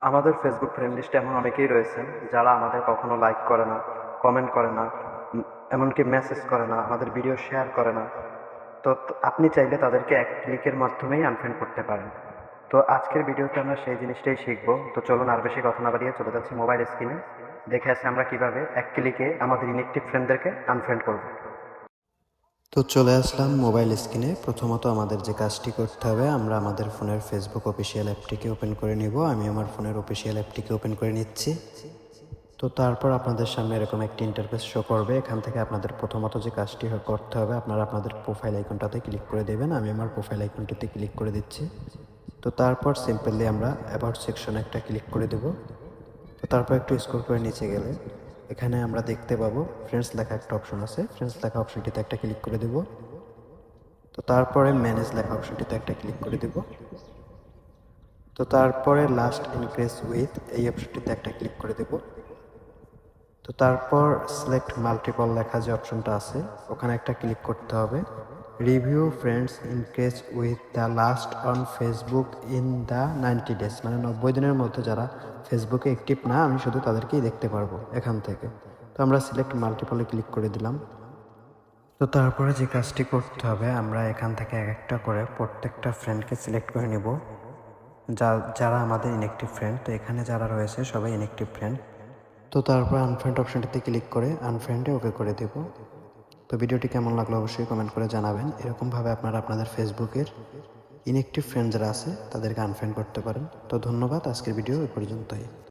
আমাদের Facebook friend লিস্টে এমন অনেকেই রয়েছেন যারা আমাদের কখনো লাইক করে না, কমেন্ট করে না, এমনকি মেসেজ করে না, আমাদের ভিডিও শেয়ার করে না। তো আপনি চাইলে তাদেরকে এক ক্লিকের মাধ্যমেই আনফ্রেন্ড করতে পারেন। তো আজকের ভিডিওতে আমরা সেই জিনিসটাই শিখবো। তো চলুন আর বেশি কথা না বাড়িয়ে চলে যাচ্ছি মোবাইল স্ক্রিনে, দেখে আসি আমরা কিভাবে এক ক্লিকে আমাদের ইনঅ্যাক্টিভ ফ্রেন্ডদেরকে আনফ্রেন্ড করব। তো চলে আসলাম মোবাইল স্ক্রিনে। প্রথমত আমাদের যে কাজটি করতে হবে, আমরা আমাদের ফোনের ফেসবুক অফিসিয়াল অ্যাপটিকে ওপেন করে নিব। আমি আমার ফোনের অফিসিয়াল অ্যাপটিকে ওপেন করে নিচ্ছি। তো তারপর আপনাদের সামনে এরকম একটি ইন্টারফেস শো করবে। এখান থেকে আপনাদের প্রথমত যে কাজটি করতে হবে, আপনারা আপনাদের প্রোফাইল আইকনটাতে ক্লিক করে দেবেন। আমি আমার প্রোফাইল আইকনটিতে ক্লিক করে দিচ্ছি। তো তারপর সিম্পলি আমরা অ্যাবাউট সেকশনে একটা ক্লিক করে দেব। তো তারপর একটু স্ক্রল করে নিচে গেলে এখানে আমরা দেখতে পাবো ফ্রেন্ডস লেখা একটা অপশন আছে। ফ্রেন্ডস লেখা অপশনটিতে একটা ক্লিক করে দেব। তো তারপরে ম্যানেজ লেখা অপশনটিতে একটা ক্লিক করে দেব। তো তারপরে লাস্ট ইনক্রিজ উইথ এই অপশনটিতে একটা ক্লিক করে দেব। তো তারপর সিলেক্ট মাল্টিপল লেখা যে অপশনটা আছে ওখানে একটা ক্লিক করতে হবে। Review friends increase with the last on Facebook in the 90 days, মানে 90 দিনের মধ্যে যারা ফেসবুকে অ্যাক্টিভ না, আমি শুধু তাদেরকেই দেখতে পারবো এখান থেকে। তো আমরা সিলেক্ট মাল্টিপলে ক্লিক করে দিলাম। তো তারপরে যে কাজটি করতে হবে, আমরা এখান থেকে এক একটা করে প্রত্যেকটা ফ্রেন্ডকে সিলেক্ট করে নিব যারা আমাদের ইনঅ্যাক্টিভ ফ্রেন্ড। তো এখানে যারা রয়েছে সবাই ইনঅ্যাক্টিভ ফ্রেন্ড। তো তারপর আনফ্রেন্ড অপশনটিতে ক্লিক করে আনফ্রেন্ডে ওকে করে দেব। তো ভিডিওটি কেমন লাগলো অবশ্যই কমেন্ট করে জানাবেন। এরকমভাবে আপনারা আপনাদের ফেসবুকের ইনঅ্যাক্টিভ ফ্রেন্ড যারা আছে তাদেরকে আনফ্রেন্ড করতে পারেন। তো ধন্যবাদ, আজকের ভিডিও এই পর্যন্তই।